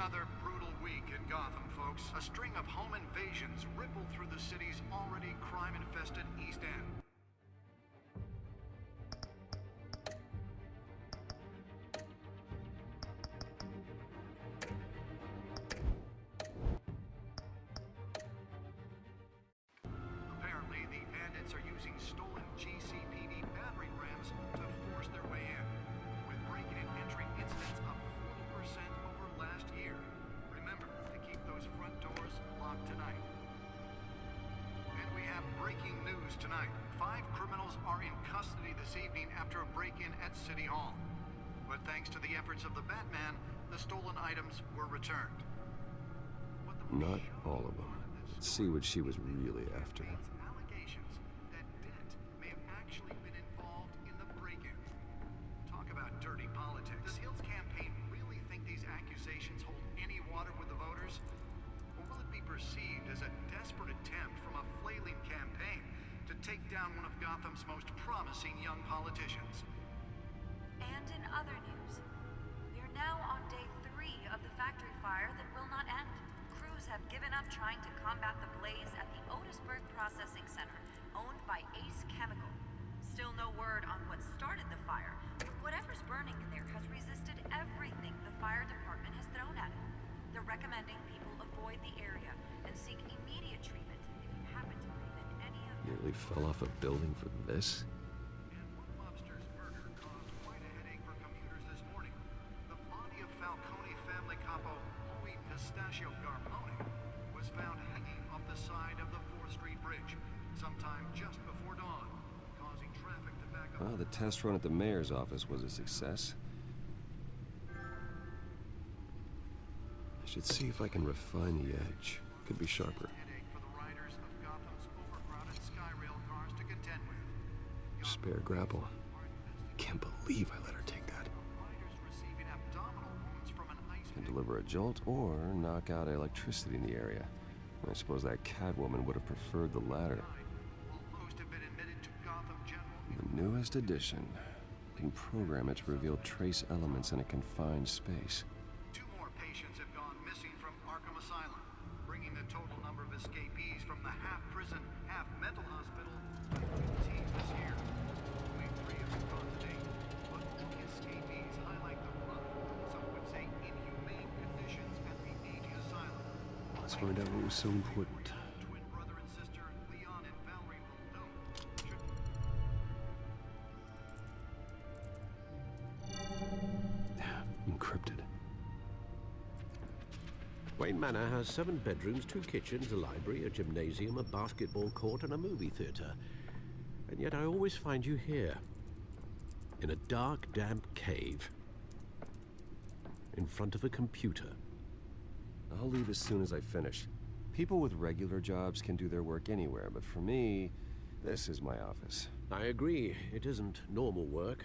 Another brutal week in Gotham, folks. A string of home invasions ripple through the city's already crime-infested East End. Apparently, the bandits are using stolen GCPD battering rams to force their way in, with breaking and entering incidents up 40% over last year. Remember to keep those front doors locked tonight. And we have breaking news tonight. 5 criminals are in custody this evening after a break-in at City Hall. But thanks to the efforts of the Batman, the stolen items were returned. Not all of them. Let's see what she was really after. Allegations that Dent may have actually been involved in the break-in. Talk about dirty politics. Does Hill's campaign really think these accusations hold any water with the voters? Or will it be perceived as a desperate attempt from a flailing campaign to take down one of Gotham's most promising young politicians? And in other news, we are now on day 3 of the factory fire that will not end. Crews have given up trying to combat the blaze at the Otisburg Processing Center, owned by Ace Chemical. Still no word on what started the fire, but whatever's burning in there has resisted everything the fire department has thrown at it. They're recommending people avoid the area and seek immediate treatment if you happen to breathe in any of them. Nearly fell off a building for this? And one mobster's murder caused quite a headache for commuters this morning. The body of Falcone family capo Louis Pistachio Garpone was found hanging off the side of the 4th Street Bridge sometime just before dawn, causing traffic to back up. Well, the test run at the mayor's office was a success. I should see if I can refine the edge. Could be sharper. Headache for the riders of Gotham's overcrowded Skyrail cars to contend with. Spare grapple. Can't believe I let her take that. Riders receiving abdominal wounds from an ice Can pick. deliver a jolt or knock out electricity in the area. I suppose that Catwoman would have preferred the latter. While most have been admitted to Gotham General. The newest edition. Can program it to reveal trace elements in a confined space. 2 more patients have gone missing from Arkham Asylum, bringing the total number of escapees from the half-prison, half-mental hospital to 15 this year. Only 3 have been caught to date, but all the escapees highlight the rough, some would say inhumane conditions at the aging asylum. Let's find out what was so important. Twin brother and sister Leon and Valerie Muldoon should... Encrypted. Wayne Manor has 7 bedrooms, 2 kitchens, a library, a gymnasium, a basketball court, and a movie theater. And yet I always find you here, in a dark, damp cave, in front of a computer. I'll leave as soon as I finish. People with regular jobs can do their work anywhere, but for me, this is my office. I agree, it isn't normal work.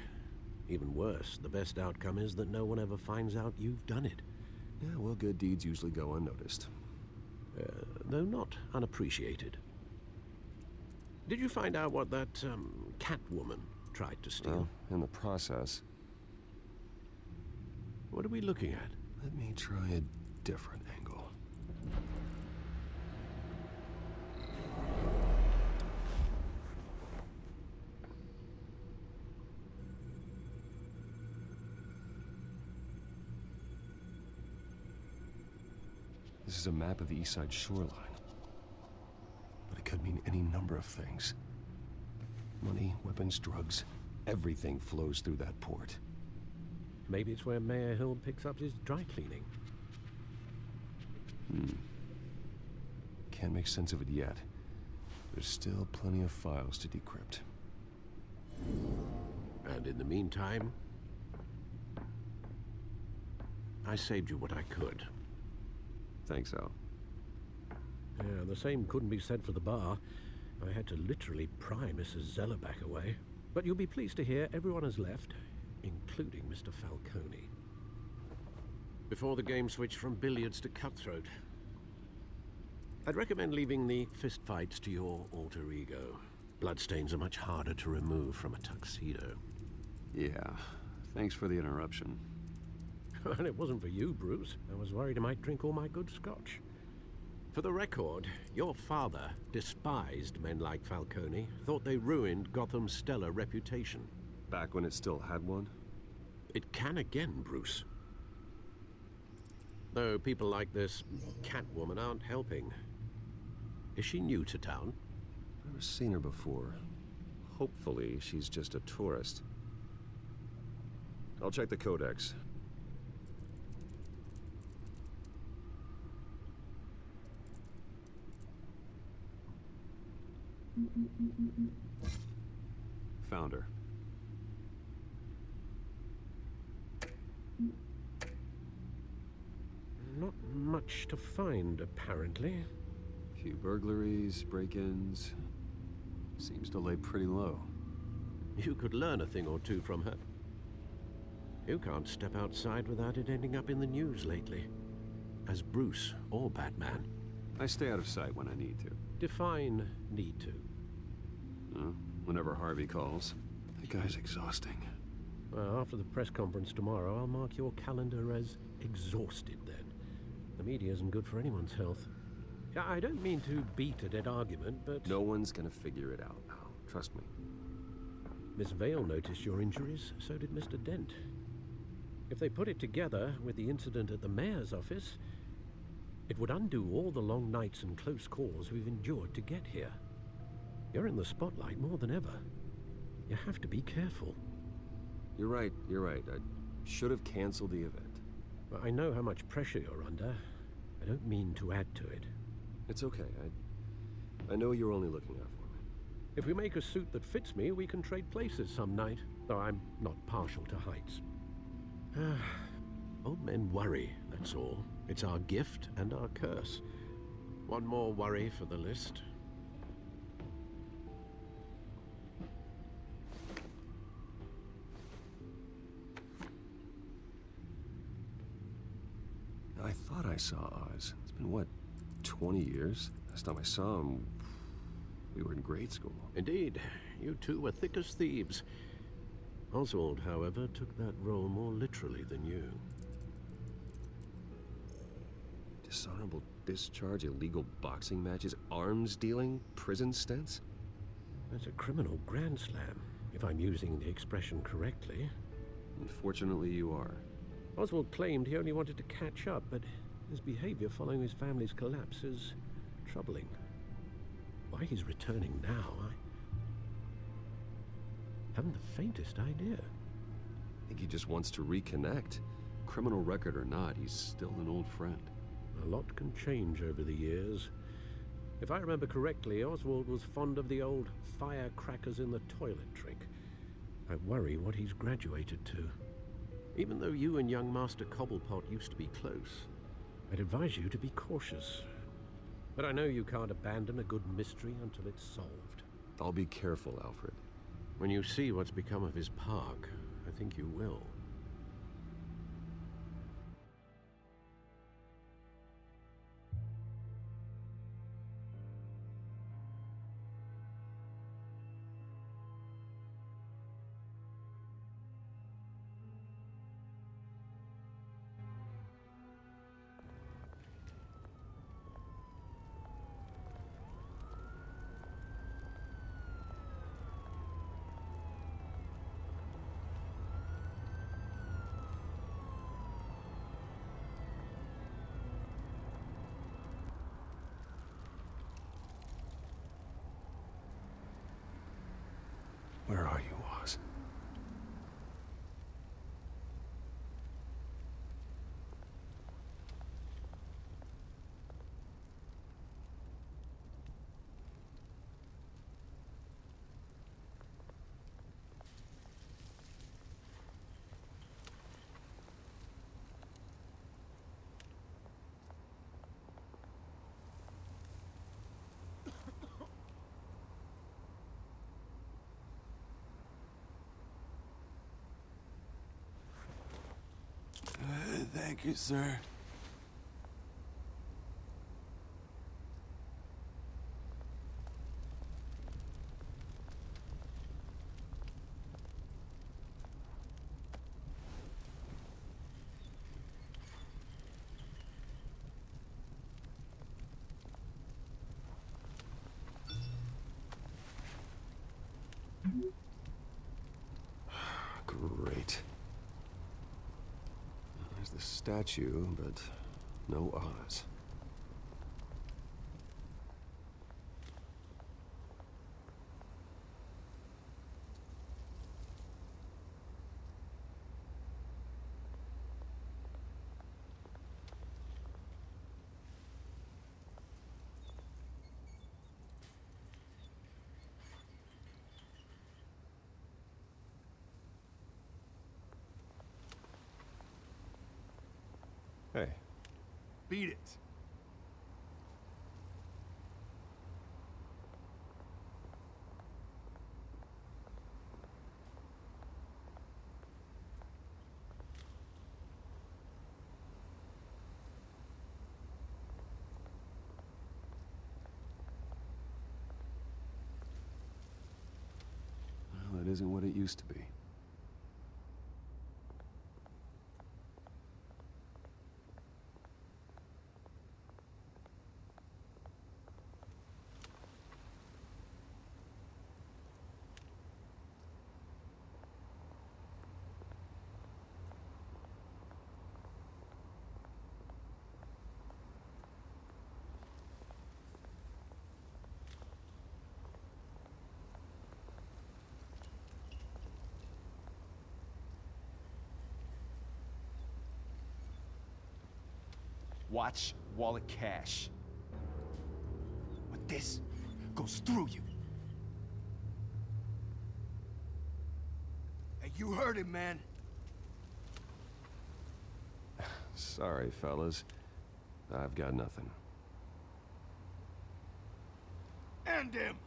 Even worse, the best outcome is that no one ever finds out you've done it. Yeah, well, good deeds usually go unnoticed. Though not unappreciated. Did you find out what that, Catwoman tried to steal? Well, in the process. What are we looking at? Let me try a different angle. This is a map of the East Side shoreline. But it could mean any number of things. Money, weapons, drugs, everything flows through that port. Maybe it's where Mayor Hill picks up his dry cleaning. Can't make sense of it yet. There's still plenty of files to decrypt. And in the meantime, I saved you what I could. Thanks, Al. Yeah, the same couldn't be said for the bar. I had to literally pry Mrs. Zellerback away. But you'll be pleased to hear everyone has left, including Mr. Falcone. Before the game switched from billiards to cutthroat. I'd recommend leaving the fistfights to your alter ego. Bloodstains are much harder to remove from a tuxedo. Yeah, thanks for the interruption. Well, it wasn't for you, Bruce. I was worried I might drink all my good scotch. For the record, your father despised men like Falcone, thought they ruined Gotham's stellar reputation. Back when it still had one? It can again, Bruce. Though people like this Catwoman aren't helping. Is she new to town? Never seen her before. Hopefully, she's just a tourist. I'll check the codex. Found her. Not much to find, apparently. Few burglaries, break-ins. Seems to lay pretty low. You could learn a thing or two from her. You can't step outside without it ending up in the news lately. As Bruce or Batman. I stay out of sight when I need to. Define need to. Whenever Harvey calls. That guy's exhausting. Well, after the press conference tomorrow, I'll mark your calendar as exhausted then. The media isn't good for anyone's health. I don't mean to beat a dead argument, but... No one's gonna figure it out now. Trust me. Miss Vale noticed your injuries, so did Mr. Dent. If they put it together with the incident at the mayor's office, it would undo all the long nights and close calls we've endured to get here. You're in the spotlight more than ever. You have to be careful. You're right. I should have canceled the event. Well, I know how much pressure you're under. I don't mean to add to it. It's okay. I know you're only looking out for me. If we make a suit that fits me, we can trade places some night, though I'm not partial to heights. Old men worry, that's all. It's our gift and our curse. One more worry for the list. I thought I saw Oz. It's been, what, 20 years? Last time I saw him, we were in grade school. Indeed, you two were thick as thieves. Oswald, however, took that role more literally than you. Dishonorable discharge, illegal boxing matches, arms dealing, prison stints? That's a criminal grand slam, if I'm using the expression correctly. Unfortunately, you are. Oswald claimed he only wanted to catch up, but his behavior following his family's collapse is troubling. Why he's returning now, I haven't the faintest idea. I think he just wants to reconnect. Criminal record or not, he's still an old friend. A lot can change over the years. If I remember correctly, Oswald was fond of the old firecrackers in the toilet trick. I worry what he's graduated to. Even though you and young Master Cobblepot used to be close, I'd advise you to be cautious. But I know you can't abandon a good mystery until it's solved. I'll be careful, Alfred. When you see what's become of his park, I think you will. Where are you, Oz? Thank you, sir. statue, but no Oz. Hey. Beat it. Well, it isn't what it used to be. Watch wallet cash. What this goes through you. Hey, you heard him, man. Sorry, fellas. I've got nothing. End him!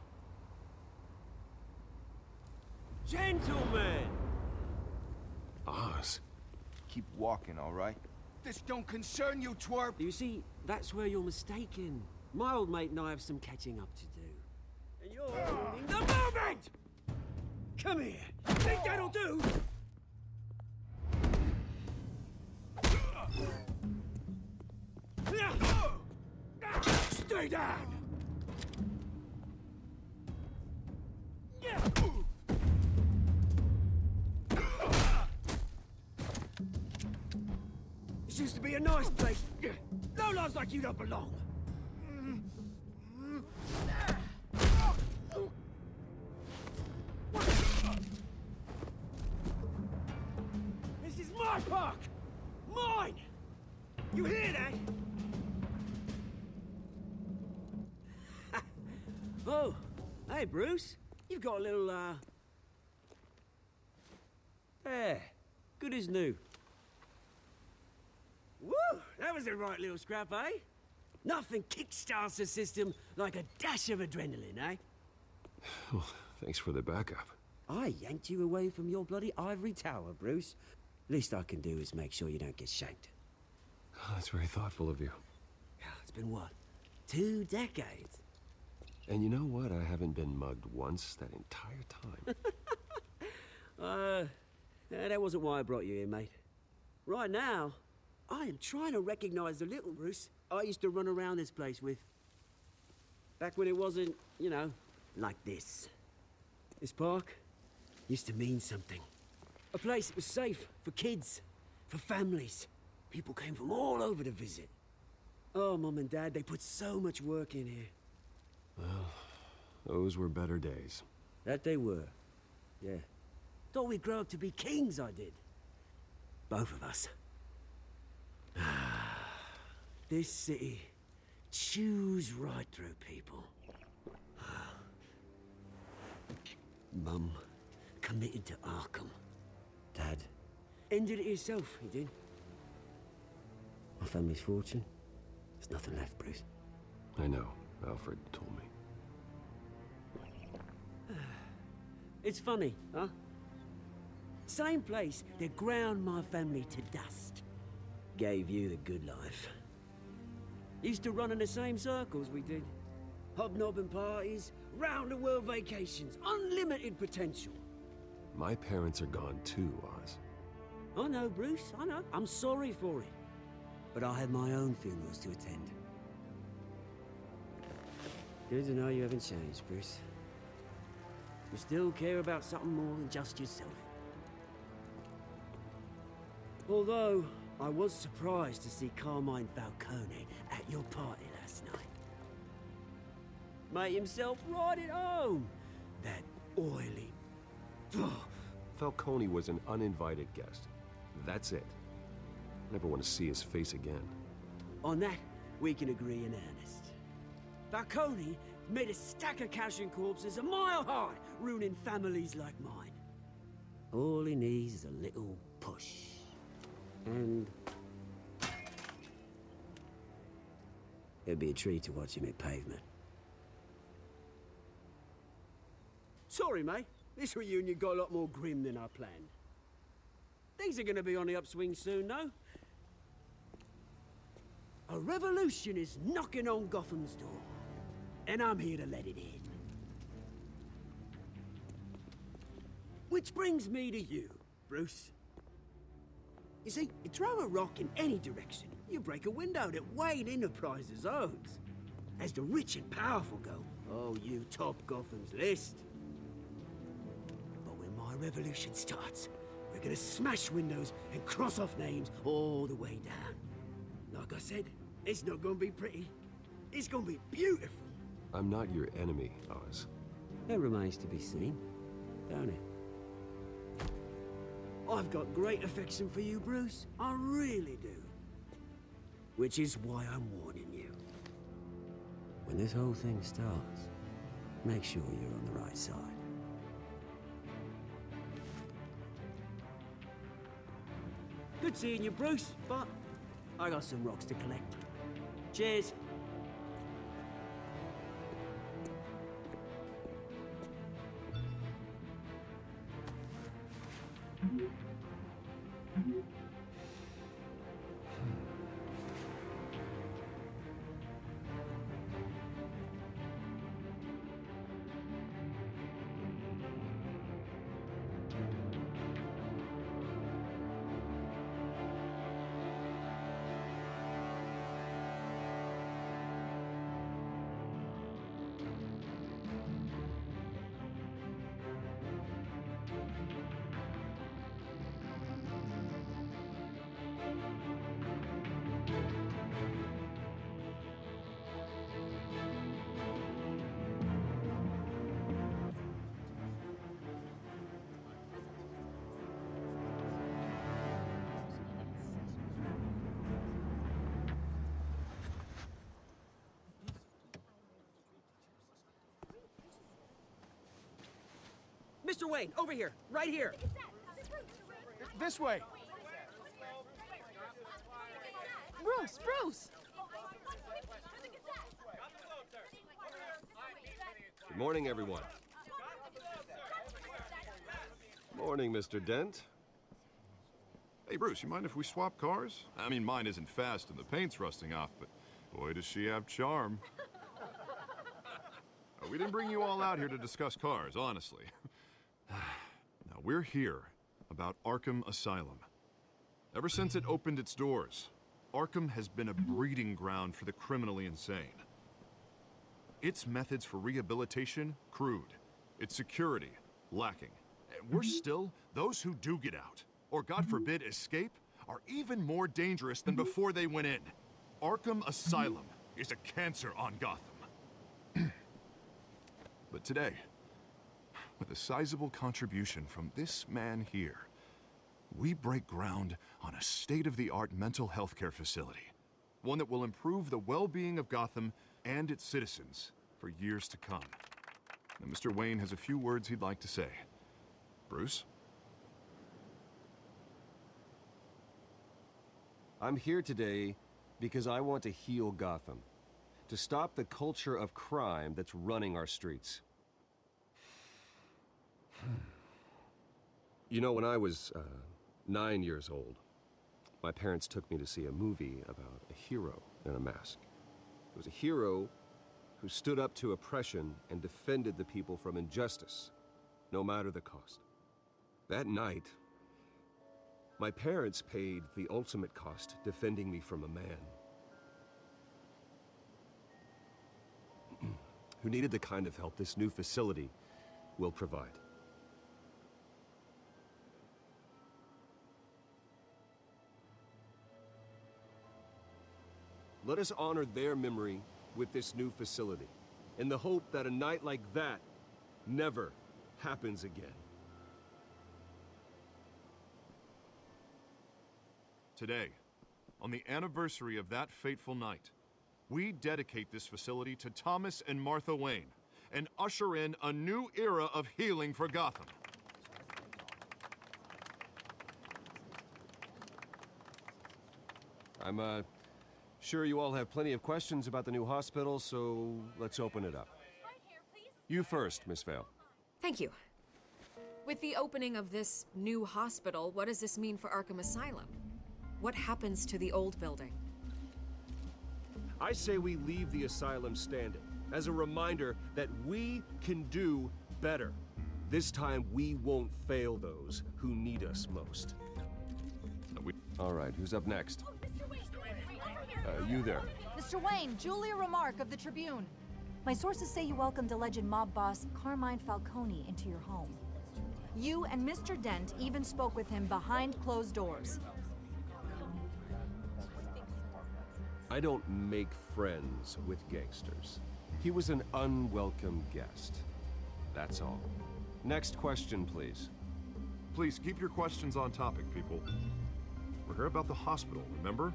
Gentlemen! Oz? Keep walking, all right? This don't concern you, twerp! You see, that's where you're mistaken. My old mate and I have some catching up to do. And you're ruining the moment! Come here! Think that'll do? Stay down! This used to be a nice place. No lives like you don't belong. This is my park! Mine! You hear that? Oh, hey, Bruce. You've got a little, There. Good as new. Woo! That was a right little scrap, eh? Nothing kickstarts the system like a dash of adrenaline, eh? Well, thanks for the backup. I yanked you away from your bloody ivory tower, Bruce. Least I can do is make sure you don't get shanked. Oh, that's very thoughtful of you. It's been what? 2 decades? And you know what? I haven't been mugged once that entire time. That wasn't why I brought you here, mate. Right now, I am trying to recognize the little Bruce I used to run around this place with. Back when it wasn't, you know, like this. This park used to mean something. A place that was safe for kids, for families. People came from all over to visit. Oh, Mum and Dad, they put so much work in here. Well, those were better days. That they were. Yeah. Thought we'd grow up to be kings, I did. Both of us. This city chews right through people. Mum committed to Arkham. Dad ended it himself, he did. My family's fortune. There's nothing left, Bruce. I know. Alfred told me. It's funny, huh? Same place that ground my family to dust. Gave you the good life. Used to run in the same circles we did. Hobnobbing parties, round-the-world vacations, unlimited potential. My parents are gone too, Oz. I know, Bruce, I know. I'm sorry for it. But I had my own funerals to attend. Good to know you haven't changed, Bruce. You still care about something more than just yourself. Although, I was surprised to see Carmine Falcone at your party last night. Made himself right at home. That oily... Ugh. Falcone was an uninvited guest. That's it. Never want to see his face again. On that, we can agree in earnest. Falcone made a stack of cash and corpses a mile high, ruining families like mine. All he needs is a little push. And... it'd be a treat to watch him hit pavement. Sorry, mate. This reunion got a lot more grim than I planned. Things are gonna be on the upswing soon, though. A revolution is knocking on Gotham's door. And I'm here to let it in. Which brings me to you, Bruce. You see, you throw a rock in any direction, you break a window that Wayne Enterprises owns. As the rich and powerful go, oh, you top Gotham's list. But when my revolution starts, we're gonna smash windows and cross off names all the way down. Like I said, it's not gonna be pretty. It's gonna be beautiful. I'm not your enemy, Oz. That remains to be seen, don't it? I've got great affection for you, Bruce. I really do. Which is why I'm warning you. When this whole thing starts, make sure you're on the right side. Good seeing you, Bruce, but I got some rocks to collect. Cheers. Mr. Wayne, over here, right here. This way. Bruce, Bruce! Good morning, everyone. Morning, Mr. Dent. Hey, Bruce, you mind if we swap cars? I mean, mine isn't fast and the paint's rusting off, but boy, does she have charm. We didn't bring you all out here to discuss cars, honestly. Now, we're here about Arkham Asylum. Ever since it opened its doors, Arkham has been a breeding ground for the criminally insane. Its methods for rehabilitation, crude. Its security, lacking. And worse still, those who do get out, or God forbid, escape, are even more dangerous than before they went in. Arkham Asylum is a cancer on Gotham. But today, with a sizable contribution from this man here, we break ground on a state-of-the-art mental health care facility. One that will improve the well-being of Gotham and its citizens for years to come. Now, Mr. Wayne has a few words he'd like to say. Bruce? I'm here today because I want to heal Gotham. To stop the culture of crime that's running our streets. You know, when I was 9 years old, my parents took me to see a movie about a hero in a mask. It was a hero who stood up to oppression and defended the people from injustice, no matter the cost. That night, my parents paid the ultimate cost defending me from a man who needed the kind of help this new facility will provide. Let us honor their memory with this new facility, in the hope that a night like that never happens again. Today, on the anniversary of that fateful night, we dedicate this facility to Thomas and Martha Wayne and usher in a new era of healing for Gotham. I'm sure you all have plenty of questions about the new hospital, so let's open it up. You first, Miss Vale. Thank you. With the opening of this new hospital, what does this mean for Arkham Asylum? What happens to the old building? I say we leave the asylum standing, as a reminder that we can do better. This time, we won't fail those who need us most. All right, who's up next? You there. Mr. Wayne, Julia Remark of the Tribune. My sources say you welcomed alleged mob boss Carmine Falcone into your home. You and Mr. Dent even spoke with him behind closed doors. I don't make friends with gangsters. He was an unwelcome guest. That's all. Next question, please. Please keep your questions on topic, people. We're here about the hospital, remember?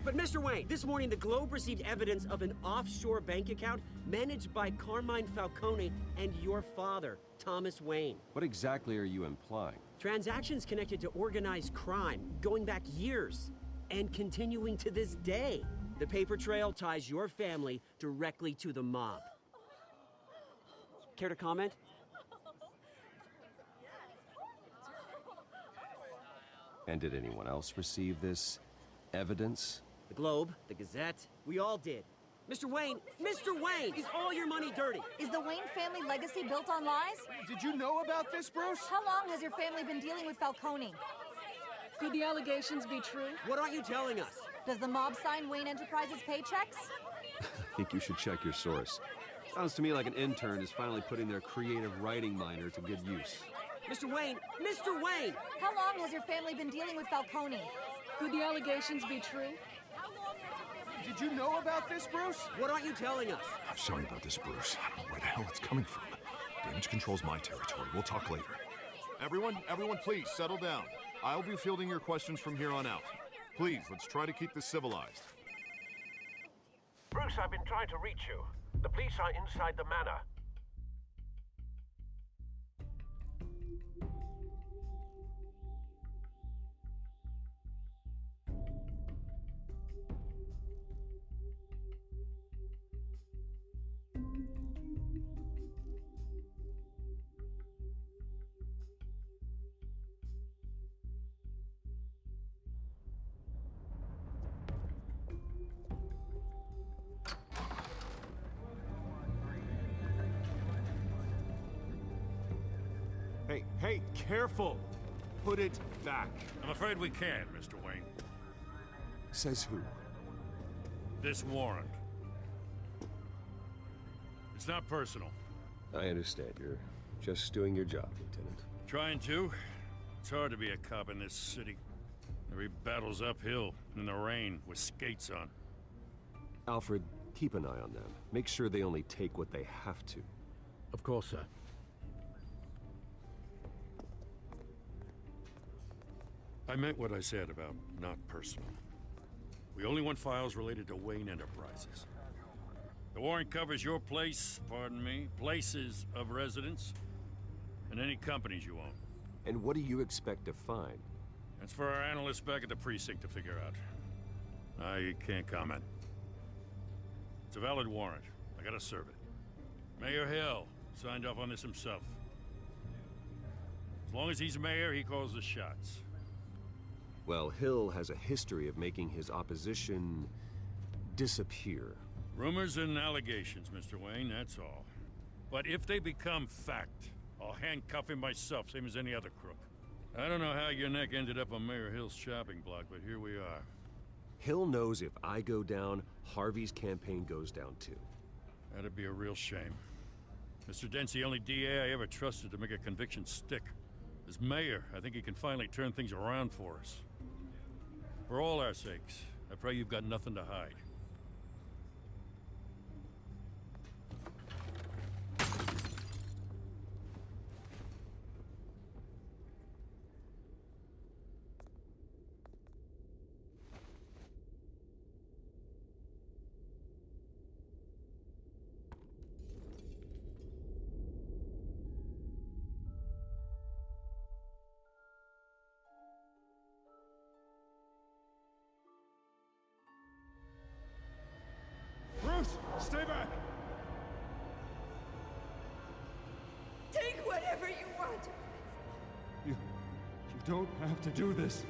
But Mr. Wayne, this morning the Globe received evidence of an offshore bank account managed by Carmine Falcone and your father, Thomas Wayne. What exactly are you implying? Transactions connected to organized crime, going back years, and continuing to this day. The paper trail ties your family directly to the mob. Care to comment? And did anyone else receive this evidence? The Globe, the Gazette, we all did. Mr. Wayne, is all your money dirty? Is the Wayne family legacy built on lies? Did you know about this, Bruce? How long has your family been dealing with Falcone? Could the allegations be true? What aren't you telling us? Does the mob sign Wayne Enterprises paychecks? I think you should check your source. Sounds to me like an intern is finally putting their creative writing minor to good use. Mr. Wayne! How long has your family been dealing with Falcone? Could the allegations be true? Did you know about this, Bruce? What aren't you telling us? I'm sorry about this, Bruce. I don't know where the hell it's coming from. Damage control's my territory. We'll talk later. Everyone, please settle down. I'll be fielding your questions from here on out. Please, let's try to keep this civilized. Bruce, I've been trying to reach you. The police are inside the manor. Hey, careful! Put it back. I'm afraid we can't, Mr. Wayne. Says who? This warrant. It's not personal. I understand. You're just doing your job, Lieutenant. Trying to. It's hard to be a cop in this city. Every battle's uphill, in the rain, with skates on. Alfred, keep an eye on them. Make sure they only take what they have to. Of course, sir. I meant what I said about not personal. We only want files related to Wayne Enterprises. The warrant covers your place, pardon me, places of residence, and any companies you own. And what do you expect to find? That's for our analysts back at the precinct to figure out. I can't comment. It's a valid warrant. I gotta serve it. Mayor Hill signed off on this himself. As long as he's mayor, he calls the shots. Well, Hill has a history of making his opposition disappear. Rumors and allegations, Mr. Wayne, that's all. But if they become fact, I'll handcuff him myself, same as any other crook. I don't know how your neck ended up on Mayor Hill's shopping block, but here we are. Hill knows if I go down, Harvey's campaign goes down too. That'd be a real shame. Mr. Dent's the only DA I ever trusted to make a conviction stick. As mayor, I think he can finally turn things around for us. For all our sakes, I pray you've got nothing to hide. Bruce, stay back! Take whatever you want. You don't have to do this.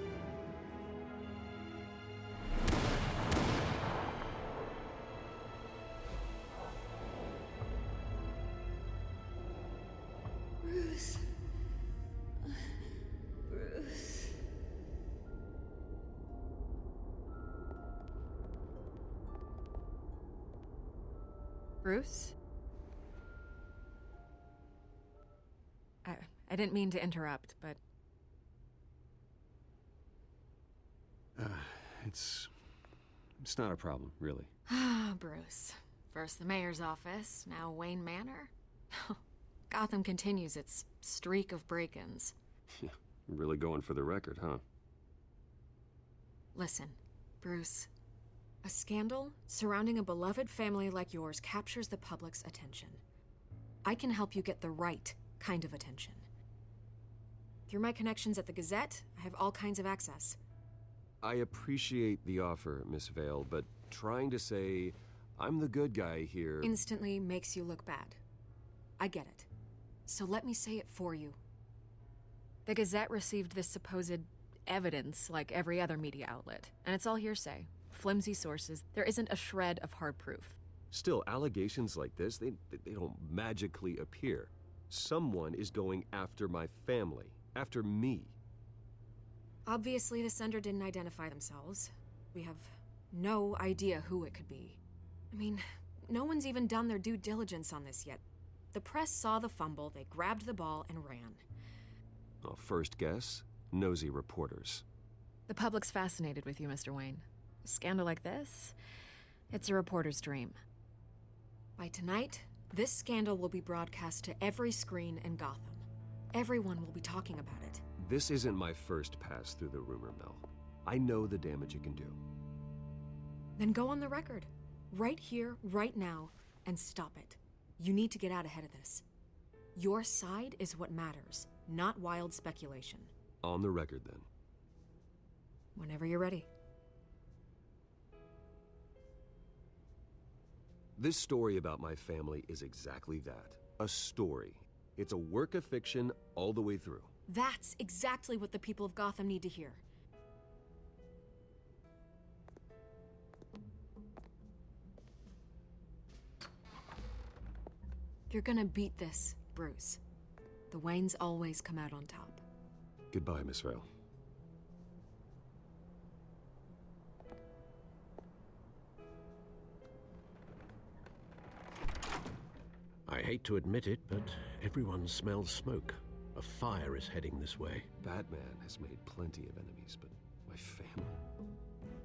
Bruce. Bruce. Bruce? I didn't mean to interrupt, but It's not a problem, really. Bruce. First the mayor's office, now Wayne Manor. Gotham continues its streak of break-ins. Yeah, really going for the record, huh? Listen, Bruce. A scandal surrounding a beloved family like yours captures the public's attention. I can help you get the right kind of attention. Through my connections at the Gazette, I have all kinds of access. I appreciate the offer, Miss Vale, but trying to say I'm the good guy here... Instantly makes you look bad. I get it. So let me say it for you. The Gazette received this supposed evidence like every other media outlet, and it's all hearsay. Flimsy sources. There isn't a shred of hard proof. Still, allegations like this, they don't magically appear. Someone is going after my family, after me. Obviously, the sender didn't identify themselves. We have no idea who it could be. I mean, no one's even done their due diligence on this yet. The press saw the fumble, they grabbed the ball and ran. Well, first guess, nosy reporters. The public's fascinated with you, Mr. Wayne. A scandal like this, it's a reporter's dream. By tonight, this scandal will be broadcast to every screen in Gotham. Everyone will be talking about it. This isn't my first pass through the rumor mill. I know the damage it can do. Then go on the record. Right here, right now, and stop it. You need to get out ahead of this. Your side is what matters, not wild speculation. On the record, then. Whenever you're ready. This story about my family is exactly that. A story. It's a work of fiction all the way through. That's exactly what the people of Gotham need to hear. You're gonna beat this, Bruce. The Waynes always come out on top. Goodbye, Miss Vale. I hate to admit it, but everyone smells smoke. A fire is heading this way. Batman has made plenty of enemies, but my family?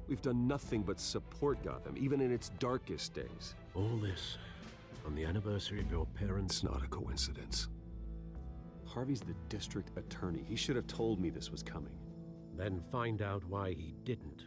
We've done nothing but support Gotham, even in its darkest days. All this on the anniversary of your parents'... It's not a coincidence. Harvey's the district attorney. He should have told me this was coming. Then find out why he didn't.